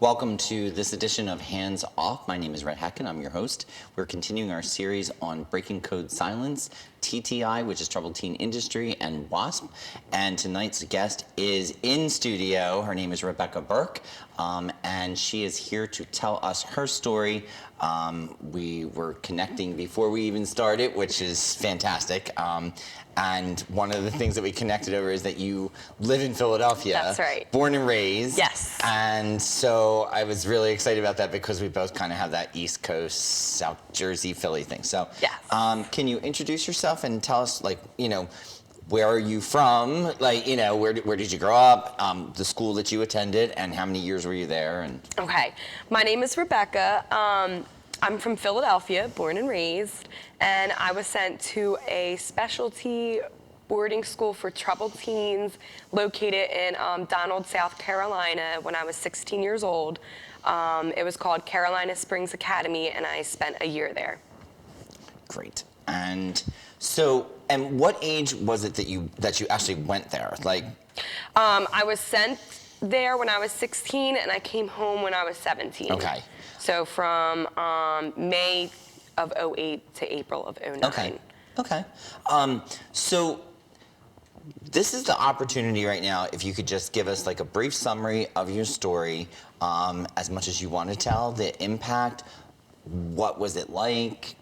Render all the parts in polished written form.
Welcome to this edition of Hands Off. My name is Rebecca, and I'm your host. We're continuing our series on breaking code silence, TTI, which is Troubled Teen Industry, and WASP. And tonight's guest is in studio. Her name is Rebecca Burkhardt, and she is here to tell us her story. We were connecting before we even started, which is fantastic. And one of the things that we connected over is that you live in Philadelphia. That's right. Born and raised. Yes. And so I was really excited about that because we both kind of have that East Coast, South Jersey, Philly thing. So yes. Can you introduce yourself and tell us, where are you from? Where did you grow up? The school that you attended, and how many years were you there? And Okay. My name is Rebecca. I'm from Philadelphia, born and raised, and I was sent to a specialty boarding school for troubled teens located in Donald, South Carolina when I was 16 years old. It was called Carolina Springs Academy, and I spent a year there. Great. And so, and what age was it that you actually went there? I was sent there when I was 16, and I came home when I was 17. Okay. So from May of 08 to April of 09. Okay. So this is the opportunity right now, if you could just give us a brief summary of your story, as much as you want to tell, the impact, what was it like?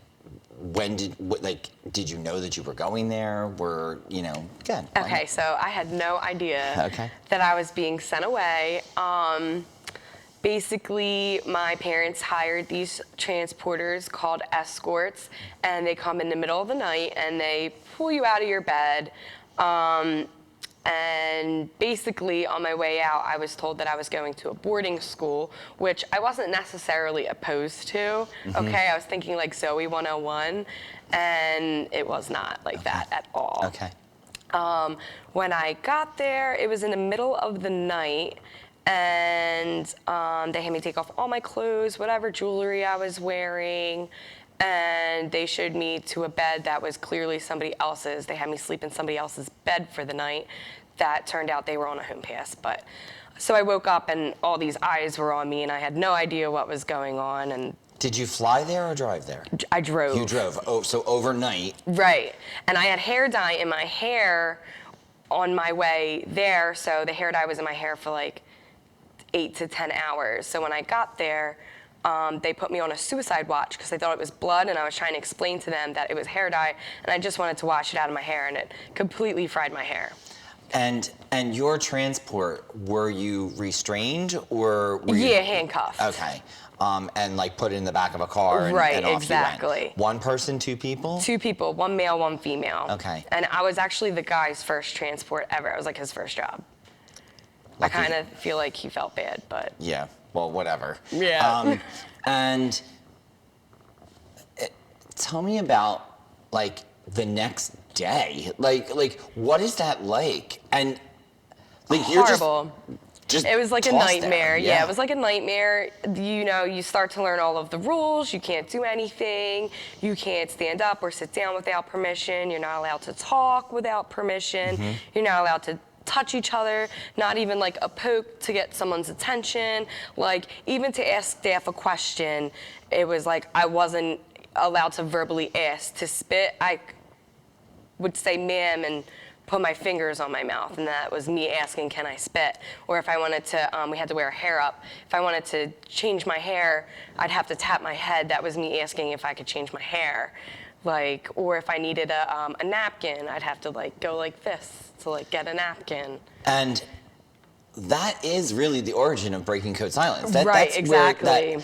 When did you know that you were going there? Good. Okay, so I had no idea that I was being sent away. Basically, my parents hired these transporters called escorts, and they come in the middle of the night and they pull you out of your bed. And basically, on my way out, I was told that I was going to a boarding school, which I wasn't necessarily opposed to. Mm-hmm. Okay, I was thinking like Zoe 101, and it was not like that at all. Okay. When I got there, it was in the middle of the night, and they had me take off all my clothes, whatever jewelry I was wearing, and they showed me to a bed that was clearly somebody else's. They had me sleep in somebody else's bed for the night. That turned out they were on a home pass. But so I woke up and all these eyes were on me, and I had no idea what was going on. And did you fly there or drive there? I drove. You drove. Oh, so overnight. Right. And I had hair dye in my hair on my way there, so the hair dye was in my hair for 8 to 10 hours. So when I got there, they put me on a suicide watch because they thought it was blood, and I was trying to explain to them that it was hair dye, and I just wanted to wash it out of my hair, and it completely fried my hair. And your transport, were you restrained or were you... Yeah, handcuffed. Okay. And put in the back of a car and, right, and off exactly. You went. One person, two people? Two people, one male, one female. Okay. And I was actually the guy's first transport ever. I was his first job. Lucky. I kind of feel like he felt bad, but... Yeah, well, whatever. Yeah. And tell me about, the next day. What is that like? And, horrible. You're just it was like a tossed nightmare. There. Yeah, it was like a nightmare. You start to learn all of the rules. You can't do anything. You can't stand up or sit down without permission. You're not allowed to talk without permission. Mm-hmm. You're not allowed to touch each other, not even a poke to get someone's attention. Even to ask staff a question, it was I wasn't allowed to verbally ask. To spit, I would say ma'am and put my fingers on my mouth, and that was me asking, can I spit? Or if I wanted to, we had to wear hair up. If I wanted to change my hair, I'd have to tap my head. That was me asking if I could change my hair. Or if I needed a napkin, I'd have to go like this to get a napkin. And that is really the origin of breaking code silence. Right, that's exactly.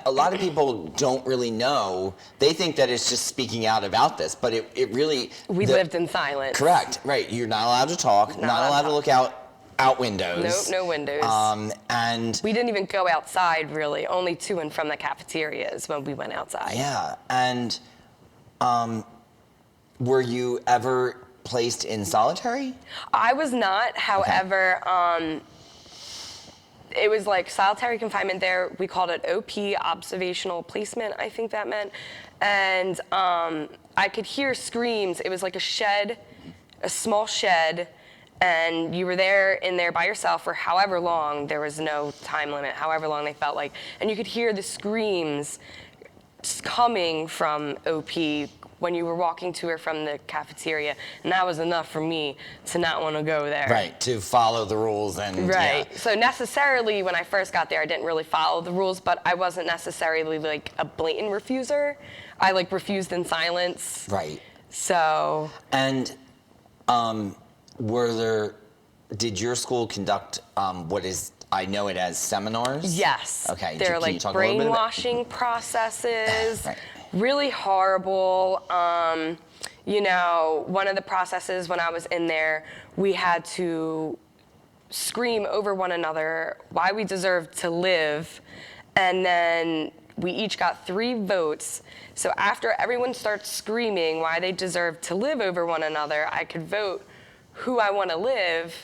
A lot of people don't really know. They think that it's just speaking out about this, but it really... We lived in silence. Correct, right. You're not allowed to talk, not allowed to look out windows. No windows. And we didn't even go outside, really, only to and from the cafeterias when we went outside. Yeah, and were you ever placed in solitary? I was not. However, it was solitary confinement there. We called it OP, observational placement, I think that meant. And I could hear screams. It was like a shed, a small shed, and you were in there by yourself for however long. There was no time limit, however long they felt like. And you could hear the screams coming from OP when you were walking to or from the cafeteria, and that was enough for me to not want to go there. Right, to follow the rules and right. Yeah. So necessarily, when I first got there, I didn't really follow the rules, but I wasn't necessarily like a blatant refuser. I like refused in silence. Right. So. And did your school conduct what is, I know it as seminars? Yes. Okay. They're Can like you talk a little bit about- brainwashing processes. Right. Really horrible. You know, one of the processes when I was in there, we had to scream over one another why we deserved to live, and then we each got 3 votes. So after everyone starts screaming why they deserve to live over one another, I could vote who I want to live.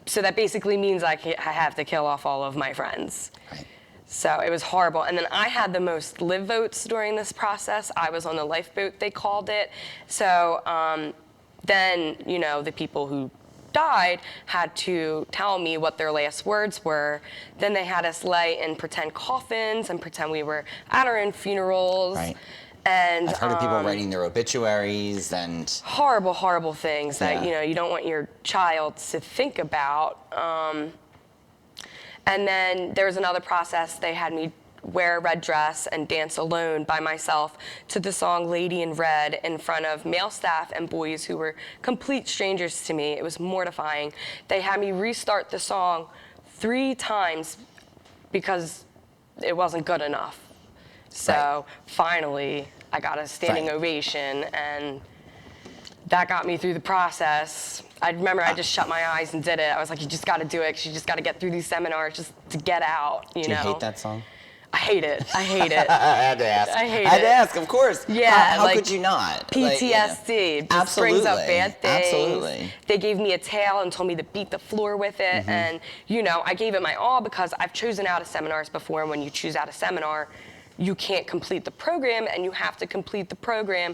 So that basically means I have to kill off all of my friends. Right. So it was horrible. And then I had the most live votes during this process. I was on the lifeboat, they called it. So then, you know, the people who died had to tell me what their last words were. Then they had us lay in pretend coffins and pretend we were at our own funerals. Right. And I've heard of people writing their obituaries and horrible, horrible things that, Yeah. you know, you don't want your child to think about. And then there was another process. They had me wear a red dress and dance alone by myself to the song Lady in Red in front of male staff and boys who were complete strangers to me. It was mortifying. They had me restart the song 3 times because it wasn't good enough. So finally, I got a standing ovation, and that got me through the process. I remember I just shut my eyes and did it. I was like, you just got to do it, 'cause you just got to get through these seminars just to get out, you know? Do you hate that song? I hate it. I hate it. I had to ask. I hate I had to it. ask, of course. Yeah, How like could you not? PTSD. Like, Just brings up absolutely. bad things. Absolutely. They gave me a tail and told me to beat the floor with it. And, you know, I gave it my all because I've chosen out of seminars before. And when you choose out a seminar, you can't complete the program, and you have to complete the program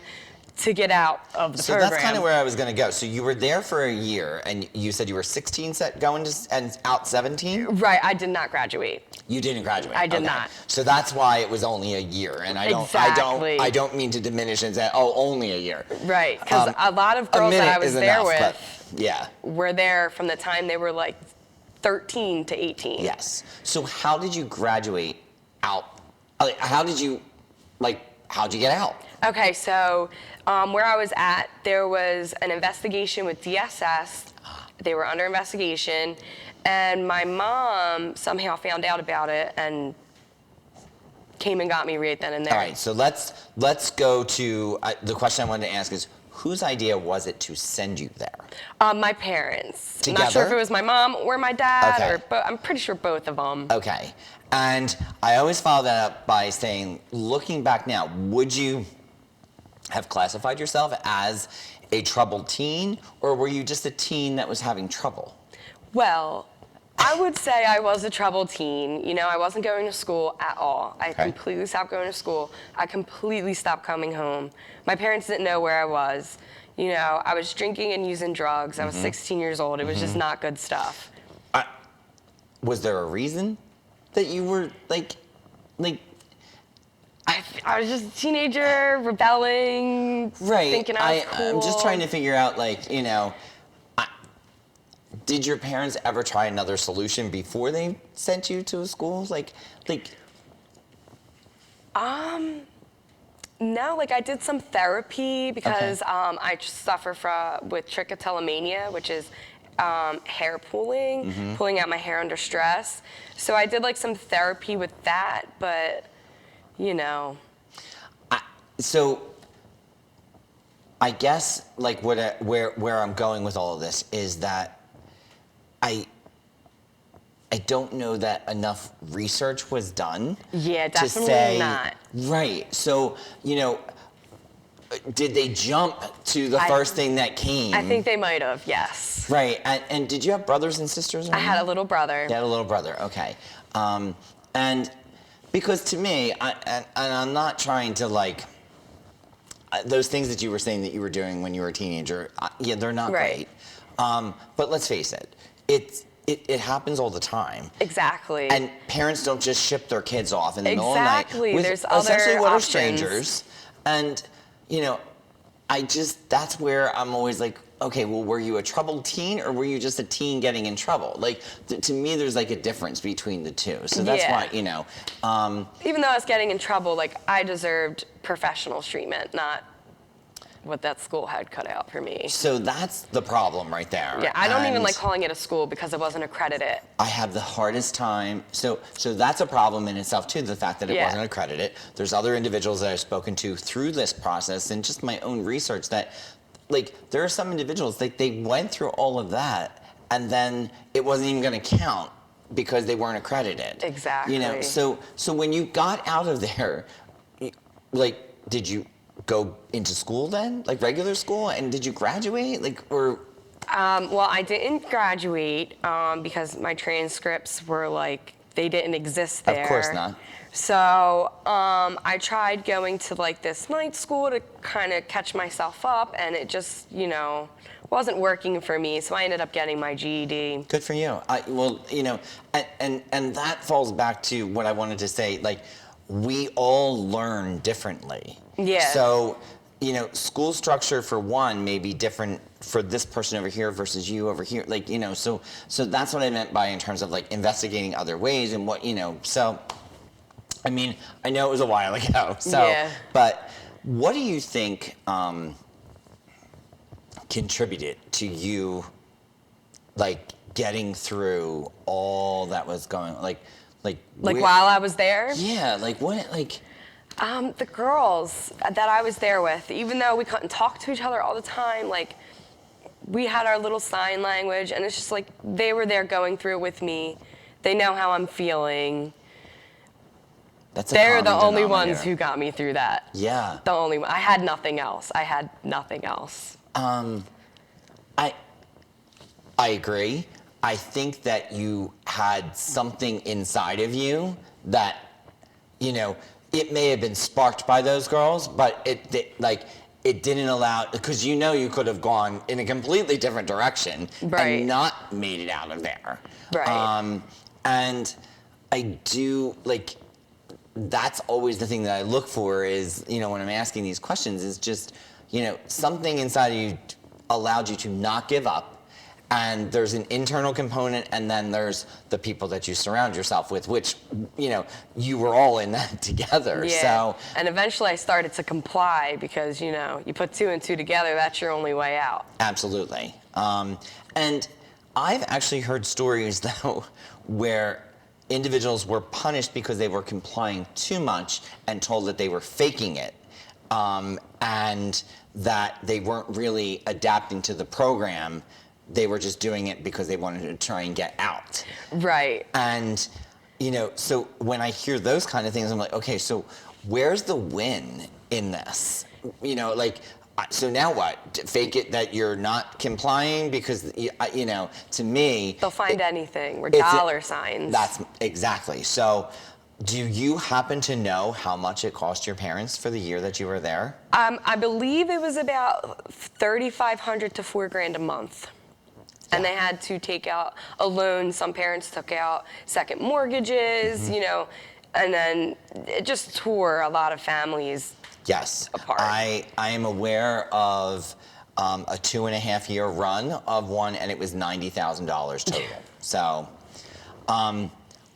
to get out of the program. So that's kind of where I was going to go. So you were there for a year, and you said you were 16 going to, and out 17? Right, I did not graduate. You didn't graduate. I did Okay. not. So that's why it was only a year, and Exactly. I don't mean to diminish and say, oh, only a year. Right, because a lot of A girls that minute I was is there enough, with but yeah. were there from the time they were like 13 to 18. Yes. So how did you graduate out? Like, how'd you get out? Okay, so where I was at, there was an investigation with DSS. They were under investigation, and my mom somehow found out about it and came and got me right then and there. All right, so let's go to the question I wanted to ask is, whose idea was it to send you there? My parents. Together? I'm not sure if it was my mom or my dad, Okay. or I'm pretty sure both of them. Okay, and I always follow that up by saying, looking back now, would you have classified yourself as a troubled teen, or were you just a teen that was having trouble? Well, I would say I was a troubled teen. You know, I wasn't going to school at all. I completely stopped going to school. I completely stopped coming home. My parents didn't know where I was. You know, I was drinking and using drugs. I was 16 years old. It was just not good stuff. Was there a reason that you were like? I was just a teenager, rebelling, Right. thinking I was cool. I'm just trying to figure out, like, you know, did your parents ever try another solution before they sent you to a school? No, like I did some therapy because I suffer with trichotillomania, which is hair pulling, pulling out my hair under stress. So I did like some therapy with that, but you know. So I guess like where I'm going with all of this is that I don't know that enough research was done. Yeah, to definitely say, not. Right. So, you know, did they jump to the first thing that came? I think they might have, yes. Right. And did you have brothers and sisters? I had a little brother. You had a little brother. Okay. And because to me, and I'm not trying to like, those things that you were saying that you were doing when you were a teenager, yeah, they're not Right. great. But let's face it, it happens all the time. Exactly. And parents don't just ship their kids off in the middle of the night. Exactly. With There's other essentially what options. are strangers. And, you know, that's where I'm always like, okay, well, were you a troubled teen or were you just a teen getting in trouble? Like, to me, there's like a difference between the two. So that's why, you know. Even though I was getting in trouble, like, I deserved professional treatment, not what that school had cut out for me. So that's the problem right there. Yeah, I don't even like calling it a school because it wasn't accredited. I have the hardest time. So that's a problem in itself too, the fact that it wasn't accredited. There's other individuals that I've spoken to through this process and just my own research that, like, there are some individuals, like, they went through all of that and then it wasn't even going to count because they weren't accredited. Exactly. You know, so when you got out of there, like, did you go into school then, like regular school, and did you graduate, like, or? Well, I didn't graduate because my transcripts were like, they didn't exist there. Of course not. So I tried going to like this night school to kind of catch myself up, and it just, you know, wasn't working for me. So I ended up getting my GED. Good for you. Well, you know, and that falls back to what I wanted to say. Like, we all learn differently. Yeah. So, you know, school structure for one may be different for this person over here versus you over here. Like, you know, so that's what I meant by in terms of like investigating other ways and what, you know, so, I mean, I know it was a while ago, so, but what do you think contributed to you, like, getting through all that was going, like while I was there? Yeah, like what, like? The girls that I was there with, even though we couldn't talk to each other all the time, like, we had our little sign language, and it's just like they were there going through it with me. They know how I'm feeling. They're the only ones who got me through that. Yeah. The only one. I had nothing else. I agree. I think that you had something inside of you that, you know, it may have been sparked by those girls, but it didn't allow, because you know you could have gone in a completely different direction and not made it out of there. Right. And I do, like, that's always the thing that I look for is, you know, when I'm asking these questions is just, you know, something inside of you allowed you to not give up. And there's an internal component, and then there's the people that you surround yourself with, which, you know, you were all in that together. Yeah. So, and eventually I started to comply because, you know, you put two and two together, that's your only way out. Absolutely. And I've actually heard stories, though, where individuals were punished because they were complying too much and told that they were faking it, and that they weren't really adapting to the program. They were just doing it because they wanted to try and get out. Right. And, you know, so when I hear those kind of things, I'm like, okay, so where's the win in this? You know, like, so now what? Fake it that you're not complying? Because, you know, to me... They'll find anything. We're dollar signs. That's exactly. So do you happen to know how much it cost your parents for the year that you were there? I believe it was about $3,500 to $4,000 a month. And they had to take out a loan. Some parents took out second mortgages, you know, and then it just tore a lot of families apart. I am aware of a 2.5-year run of one, and it was $90,000 total. So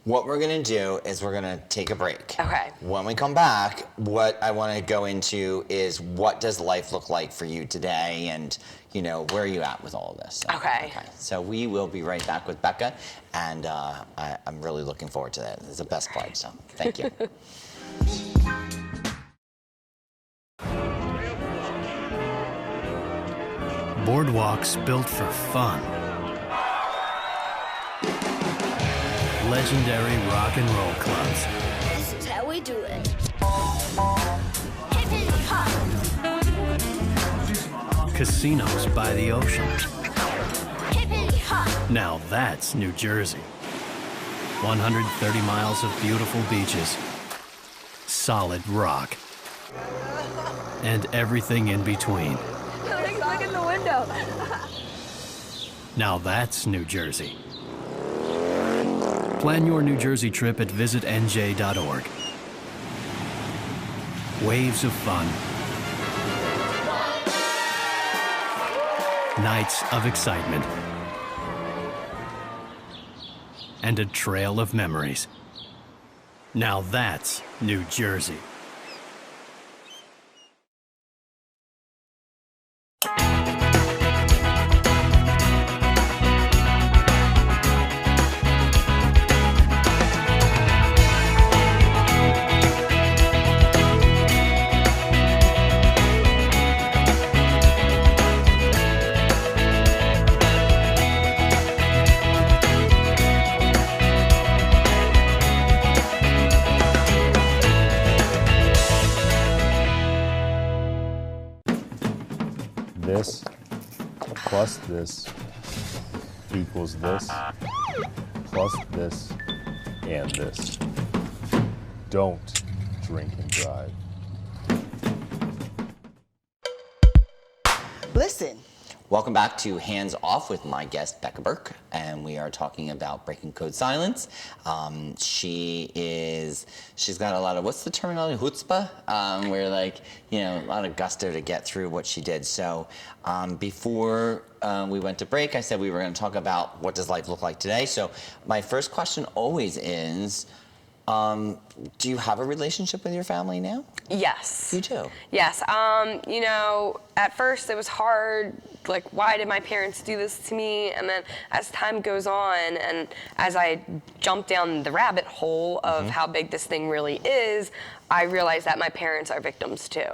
what we're going to do is we're going to take a break. Okay. When we come back, what I want to go into is what does life look like for you today, and, you know, where are you at with all of this? So, okay. So we will be right back with Becca, and I'm really looking forward to that. It's the best part, so thank you. Boardwalks built for fun. Legendary rock and roll clubs. This is how we do it. Hippity hop. Casinos by the ocean. Hippity hop. Now that's New Jersey. 130 miles of beautiful beaches. Solid rock. And everything in between. Look in the window. Now that's New Jersey. Plan your New Jersey trip at visitnj.org. Waves of fun. Nights of excitement. And a trail of memories. Now that's New Jersey. This plus this equals this plus this and this. Don't drink and drive. Listen. Welcome back to Hands Off with my guest, Becca Burke, and we are talking about breaking code silence. She's got a lot of, what's the terminology, chutzpah? Where like, you know, a lot of gusto to get through what she did. So before we went to break, I said we were gonna talk about what does life look like today. So my first question always is, do you have a relationship with your family now? Yes. You do? Yes. You know, at first it was hard. Like, why did my parents do this to me? And then as time goes on and as I jump down the rabbit hole of how big this thing really is, I realized that my parents are victims too.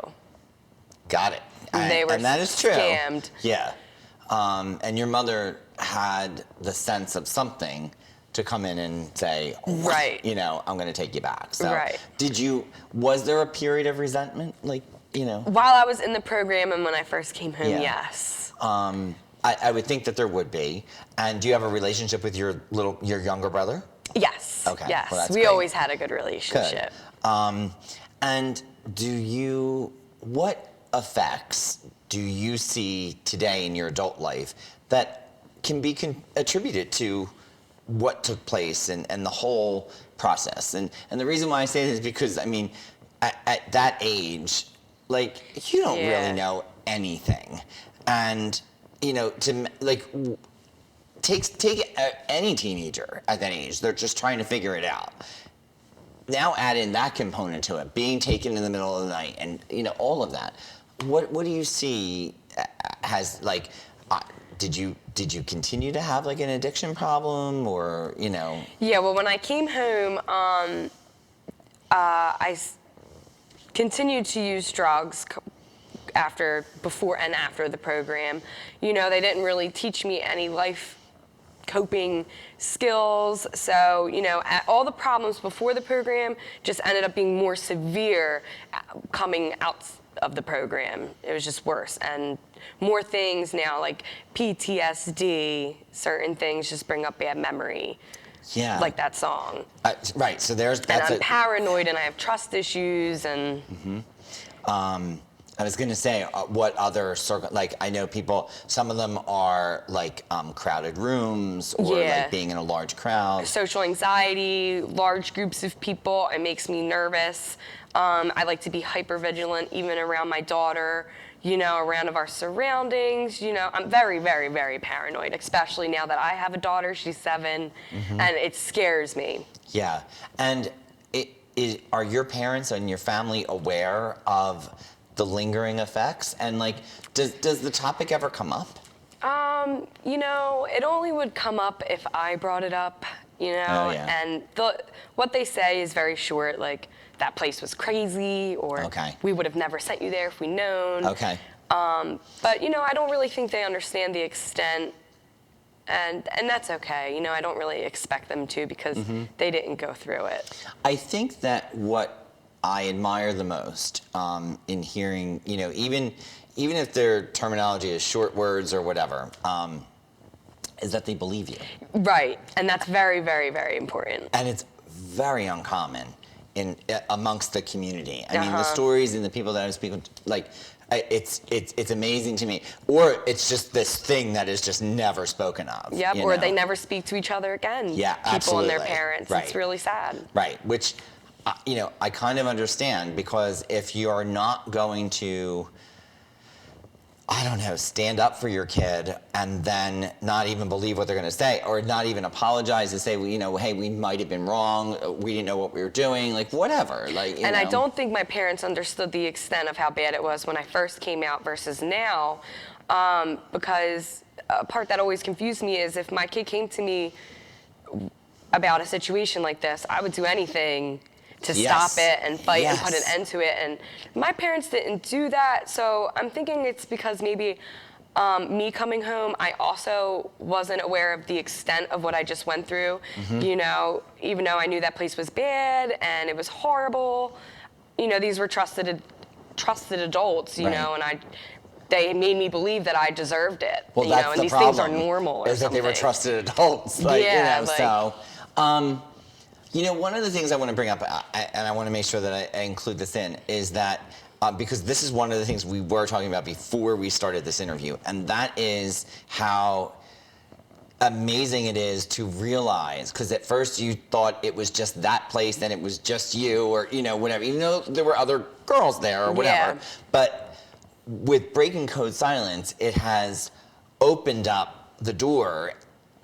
Got it. They were and that is true. scammed. Yeah. And your mother had the sense of something to come in and say, Right. you know, I'm going to take you back. So Right. Was there a period of resentment? Like, you know? While I was in the program and when I first came home, Yeah. yes. I would think that there would be. And do you have a relationship with your younger brother? Yes. Okay. Yes. Well, that's we great. always had a good Good. relationship. And what effects do you see today in your adult life that can be attributed to what took place and the whole process? And the reason why I say this is because, I mean, at that age, like, you don't really know anything. And, you know, take any teenager at that age, they're just trying to figure it out. Now add in that component to it, being taken in the middle of the night and, you know, all of that. What do you see has, like, did you continue to have like an addiction problem or, you know? Yeah, well, when I came home, I continued to use drugs before and after the program. You know, they didn't really teach me any life coping skills. So, you know, all the problems before the program just ended up being more severe coming out of the program. It was just worse. And more things now, like PTSD, certain things just bring up bad memory. Yeah. Like that song. Right, so that's and I'm paranoid and I have trust issues and... I was gonna say, what other like, I know people, some of them are like crowded rooms or like being in a large crowd. Social anxiety, large groups of people, it makes me nervous. I like to be hyper vigilant even around my daughter, you know, around of our surroundings. You know, I'm very, very, very paranoid, especially now that I have a daughter, she's 7, and it scares me. Yeah, and are your parents and your family aware of the lingering effects? And like, does the topic ever come up? You know, it only would come up if I brought it up, you know, and what they say is very short, like, that place was crazy, or we would have never sent you there if we'd known. But, you know, I don't really think they understand the extent, and that's okay. You know, I don't really expect them to because they didn't go through it. I think that what I admire the most in hearing, you know, even if their terminology is short words or whatever, is that they believe you. Right, and that's very, very, very important. And it's very uncommon amongst the community. I mean, the stories and the people that I'm speaking to, like, it's amazing to me. Or it's just this thing that is just never spoken of. Yep, you or know? they never speak to each other again. Yeah, People absolutely. and their parents. Right. It's really sad. Right, which, I kind of understand, because if you're not going to, I don't know, stand up for your kid and then not even believe what they're going to say, or not even apologize and say, well, hey, we might have been wrong, we didn't know what we were doing, like whatever. And I don't think my parents understood the extent of how bad it was when I first came out versus now, because a part that always confused me is if my kid came to me about a situation like this, I would do anything to stop it and fight and put an end to it. And my parents didn't do that, so I'm thinking it's because maybe me coming home, I also wasn't aware of the extent of what I just went through. Even though I knew that place was bad and it was horrible, these were trusted adults, you know, and they made me believe that I deserved it. Well, that's and the these problem, things are normal or is that they were something. trusted adults. One of the things I want to bring up, and I want to make sure that I include this in, is that because this is one of the things we were talking about before we started this interview, and that is how amazing it is to realize, because at first you thought it was just that place and it was just you, or whatever, even though there were other girls there or whatever. Yeah. But with Breaking Code Silence, it has opened up the door,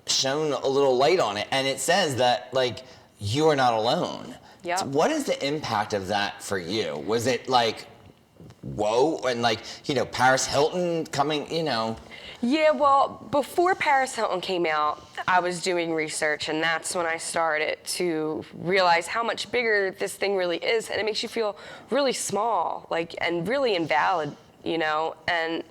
shone a little light on it, and it says that you are not alone. Yep. So what is the impact of that for you? Was it like, whoa, and Paris Hilton coming, Yeah, well, before Paris Hilton came out, I was doing research, and that's when I started to realize how much bigger this thing really is, and it makes you feel really small, and really invalid, and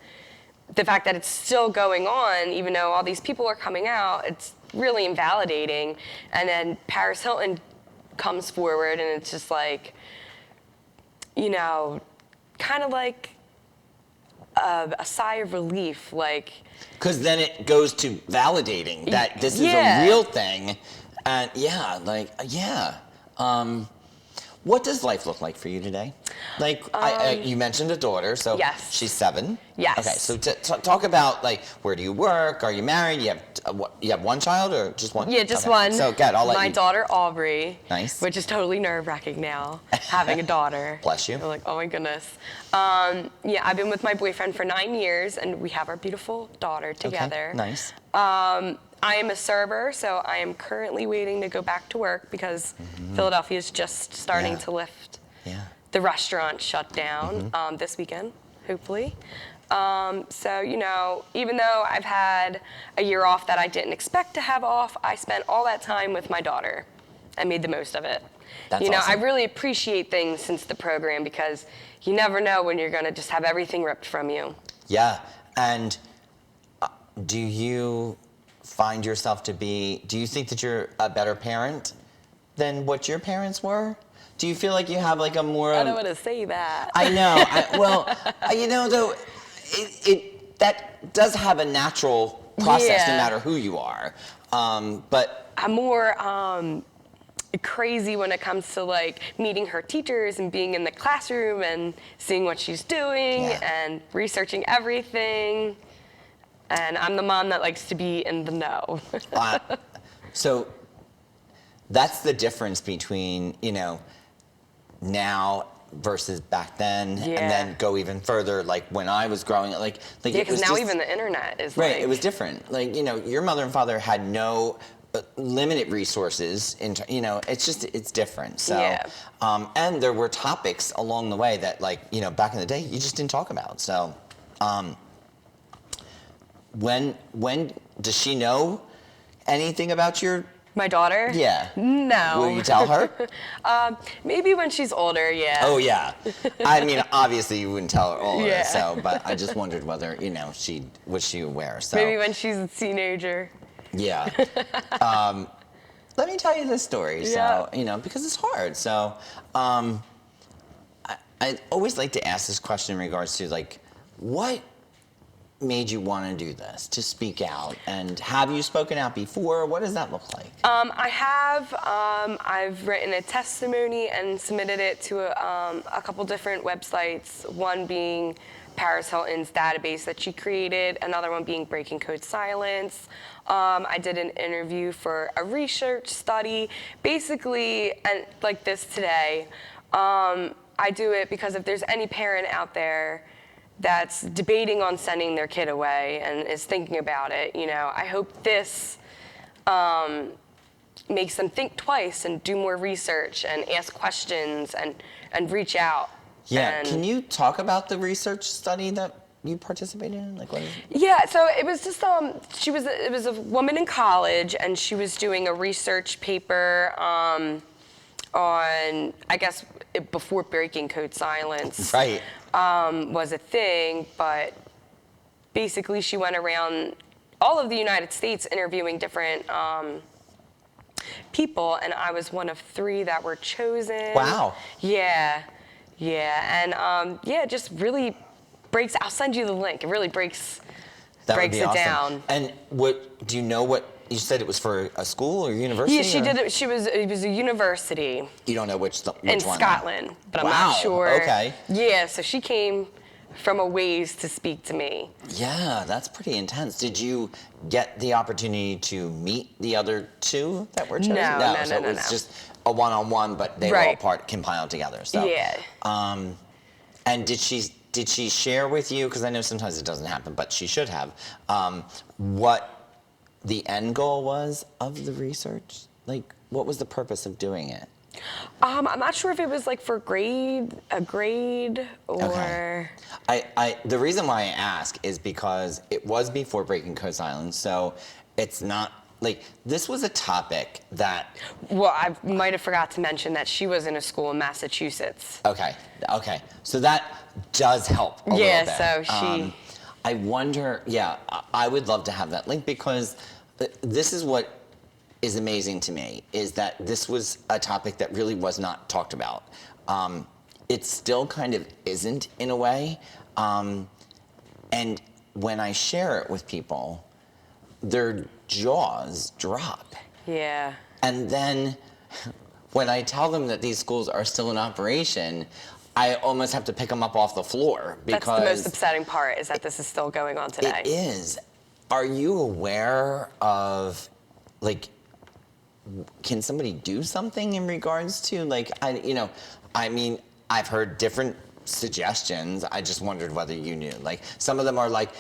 the fact that it's still going on, even though all these people are coming out, it's really invalidating. And then Paris Hilton comes forward, and it's just kind of like a sigh of relief, because then it goes to validating that this is Yeah. a real thing, and what does life look like for you today? You mentioned a daughter, so Yes. she's 7. Yes. Okay, so talk about where do you work? Are you married? You have one child or just one? Yeah, just Okay. one. So good, I'll let My you. daughter Aubrey. Nice. Which is totally nerve-wracking now, having a daughter. Bless you. I'm like, oh my goodness. I've been with my boyfriend for 9 years, and we have our beautiful daughter together. Okay, nice. I am a server, so I am currently waiting to go back to work because Philadelphia is just starting Yeah. to lift. Yeah. The restaurant shut down this weekend, hopefully. Even though I've had a year off that I didn't expect to have off, I spent all that time with my daughter. I made the most of it. That's I awesome. really appreciate things since the program because you never know when you're going to just have everything ripped from you. Yeah, and do you find yourself do you think that you're a better parent than what your parents were? Do you feel like you have a more... I don't want to say that. I know. Though, that does have a natural process no Yeah. matter who you are. But I'm more crazy when it comes to meeting her teachers and being in the classroom and seeing what she's doing and researching everything. And I'm the mom that likes to be in the know. so that's the difference between, now versus back then, Yeah. and then go even further, when I was growing up, Yeah, it because was now just, even the internet is right. It was different. Your mother and father had no limited resources. It's different. So, Yeah. And there were topics along the way that, back in the day, you just didn't talk about. So, when does she know anything about your? My daughter? Yeah. No. Will you tell her? Maybe when she's older, yeah. Oh yeah. I mean, obviously you wouldn't tell her all of Yeah. it. So, but I just wondered whether was she aware? So Maybe when she's a teenager. yeah. Let me tell you this story. So because it's hard. So, I always like to ask this question in regards to what made you want to do this, to speak out? And have you spoken out before? What does that look like? I have. I've written a testimony and submitted it to a couple different websites, one being Paris Hilton's database that she created, another one being Breaking Code Silence. I did an interview for a research study. Basically, and like this today, I do it because if there's any parent out there that's debating on sending their kid away and is thinking about it, I hope this makes them think twice and do more research and ask questions and reach out. Yeah, And can you talk about the research study that you participated in? Like, what is it? Yeah, so it was just it was a woman in college, and she was doing a research paper on, I guess, before Breaking Code Silence Right. was a thing, but basically she went around all of the United States interviewing different people, and I was one of 3 that were chosen. Wow. Yeah, and it just really breaks. I'll send you the link. It really breaks That would breaks be it awesome. down. And what do you know? What you said, it was for a school or university? Yeah, she or? did it. It was a university You don't know which in one? Scotland, but I'm Wow, not sure. okay. Yeah, so she came from a ways to speak to me. Yeah, that's pretty intense. Did you get the opportunity to meet the other 2 that were chosen? No, So it was no. just a one-on-one, but they were all Right. compiled together. So. Yeah. And did she share with you, because I know sometimes it doesn't happen, but she should have, what the end goal was of the research? Like, what was the purpose of doing it? I'm not sure if it was like for a grade or. Okay. The reason why I ask is because it was before Breaking Code Silence, so it's not like this was a topic that. Well, I might have forgot to mention that she was in a school in Massachusetts. Okay. So that does help a little bit. So she. I wonder. Yeah, I would love to have that link, because this is what is amazing to me, is that this was a topic that really was not talked about. It still kind of isn't in a way. And when I share it with people, their jaws drop. Yeah. And then when I tell them that these schools are still in operation, I almost have to pick them up off the floor, because That's the most upsetting part, is that this is still going on today. it is. Are you aware of, like, can somebody do something in regards to, like, I've heard different suggestions. I just wondered whether you knew. Like, some of them are like,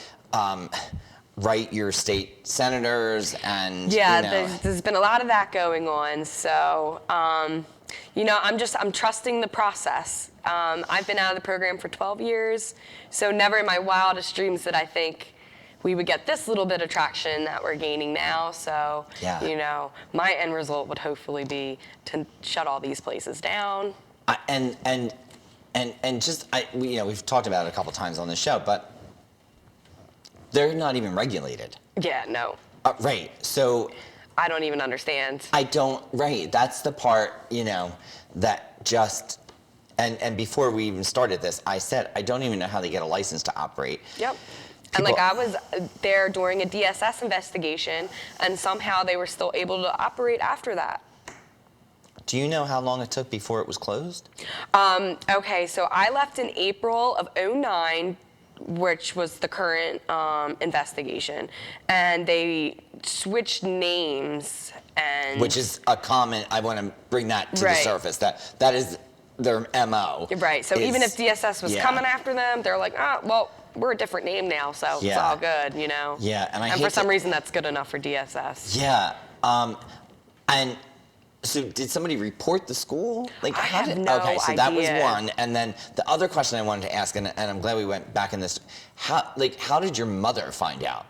write your state senators and, Yeah, there's been a lot of that going on. So, I'm trusting the process. I've been out of the program for 12 years, so never in my wildest dreams did I think we would get this little bit of traction that we're gaining now. So, Yeah. My end result would hopefully be to shut all these places down. We've talked about it a couple times on the show, but they're not even regulated. Yeah, no, Right. So I don't even understand. right. That's the part, that just, and before we even started this, I said, I don't even know how they get a license to operate. Yep. And I was there during a DSS investigation, and somehow they were still able to operate after that. Do you know how long it took before it was closed? Okay, so I left in April of '09, which was the current investigation, and they switched names and. Which is a common, I want to bring that to the Right. surface, that is their MO. Right, so even if DSS was coming after them, they're like, well, we're a different name now, so it's Yeah. all good, Yeah, and I And hate for some to- reason, that's good enough for DSS. Yeah. And so did somebody report the school? Like, I have no okay, so that was idea. one. And then the other question I wanted to ask, and I'm glad we went back in this, how did your mother find out?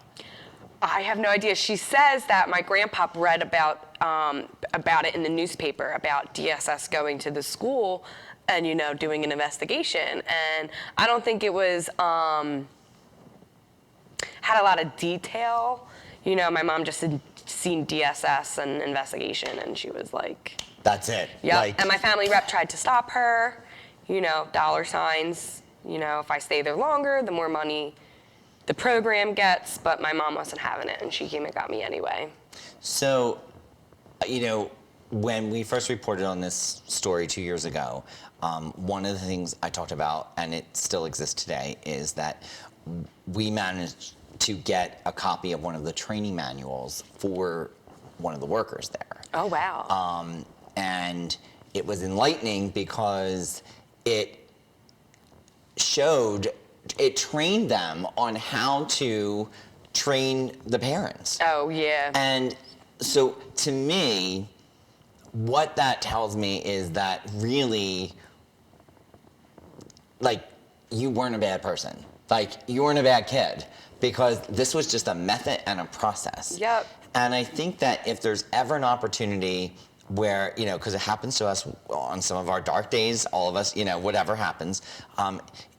I have no idea. She says that my grandpa read about it in the newspaper, about DSS going to the school and, doing an investigation. And I don't think it was, had a lot of detail. My mom just had seen DSS and investigation, and she was like, That's it. yeah. Like, And my family rep tried to stop her, dollar signs. If I stay there longer, the more money the program gets, but my mom wasn't having it, and she came and got me anyway. So, you know, when we first reported on this story 2 years ago, one of the things I talked about, and it still exists today, is that we managed to get a copy of one of the training manuals for one of the workers there. Oh, wow. And it was enlightening because it trained them on how to train the parents. Oh, yeah. And so to me, what that tells me is that really, like, you weren't a bad person. Like, you weren't a bad kid, because this was just a method and a process. Yep. And I think that if there's ever an opportunity where, you know, because it happens to us on some of our dark days, all of us, you know, whatever happens,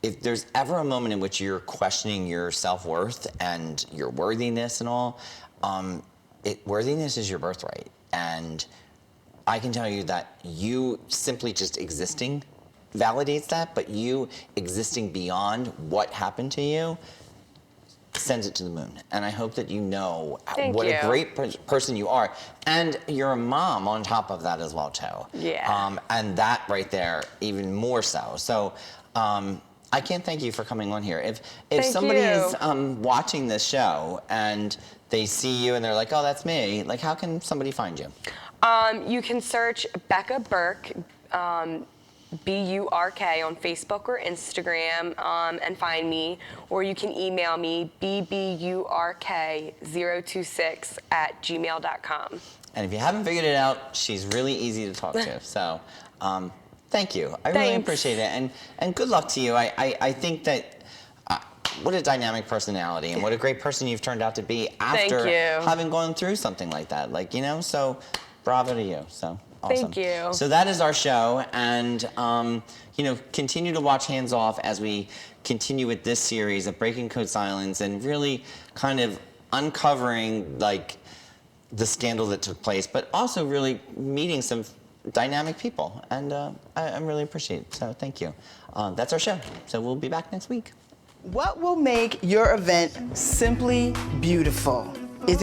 if there's ever a moment in which you're questioning your self-worth and your worthiness and all, worthiness is your birthright. And I can tell you that you simply just existing validates that, but you existing beyond what happened to you sends it to the moon. And I hope that you know what a great person you are. And you're a mom on top of that as well, too. Yeah. And that right there, even more so. So I can't thank you for coming on here. If somebody is watching this show and they see you and they're like, oh, that's me, like, how can somebody find you? You can search Becca Burke, B-U-R-K, on Facebook or Instagram, and find me. Or you can email me, bburk026@gmail.com. And if you haven't figured it out, she's really easy to talk to. So thank you. I really appreciate it. And good luck to you. I think that what a dynamic personality and what a great person you've turned out to be after having gone through something like that. Like, you know, so bravo to you. So awesome. Thank you. So that is our show. And, you know, continue to watch Hands Off as we continue with this series of breaking code silence and really kind of uncovering, like, the scandal that took place, but also really meeting some dynamic people. And I really appreciate it. So thank you. That's our show. So we'll be back next week. What will make your event simply beautiful?